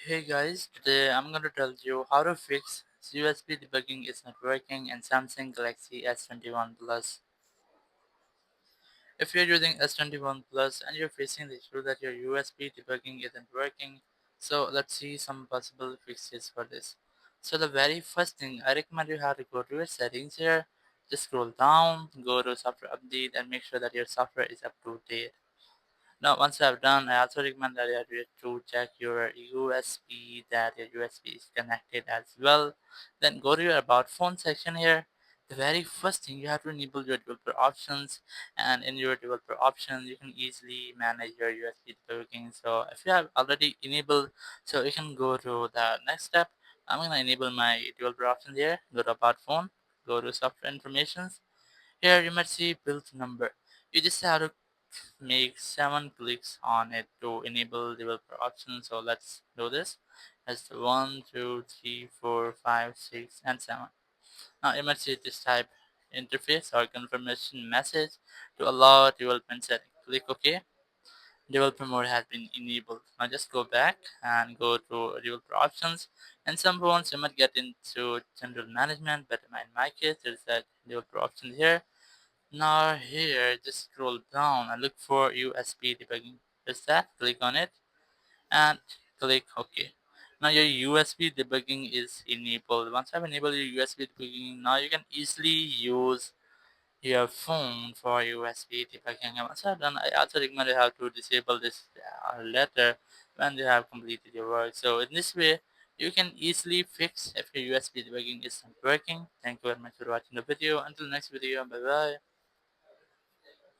Hey guys, today I'm going to tell you how to fix USB debugging is not working in Samsung Galaxy S21 Plus. If you're using S21 Plus and you're facing the issue that your USB debugging isn't working, so let's see some possible fixes for this. So the very first thing I recommend you have to go to your settings here, just scroll down, go to software update and make sure that your software is up to date. Now, once I've done, I also recommend that you have to check your USB, that your USB is connected as well. Then go to your About Phone section here. The very first thing you have to enable your developer options, and in your developer options, you can easily manage your USB debugging. So, if you have already enabled, so you can go to the next step. I'm gonna enable my developer options here. Go to About Phone, go to Software Informations. Here you might see build number. You just have to make 7 clicks on it to enable developer options. So let's do this. That's 1, 2, 3, 4, 5, 6, and 7. Now you might see this type interface or confirmation message to allow development setting. Click OK. Developer mode has been enabled. Now just go back and go to developer options. And some phones you might get into general management, but in my case there's a developer option here. Now here, just scroll down and look for USB debugging. Press that, click on it, and click OK. Now your USB debugging is enabled. Once I've enabled your USB debugging, now you can easily use your phone for USB debugging. And once I've done, I also recommend you have to disable this letter when you have completed your work. So in this way, you can easily fix if your USB debugging isn't working. Thank you very much for watching the video. Until next video, bye bye.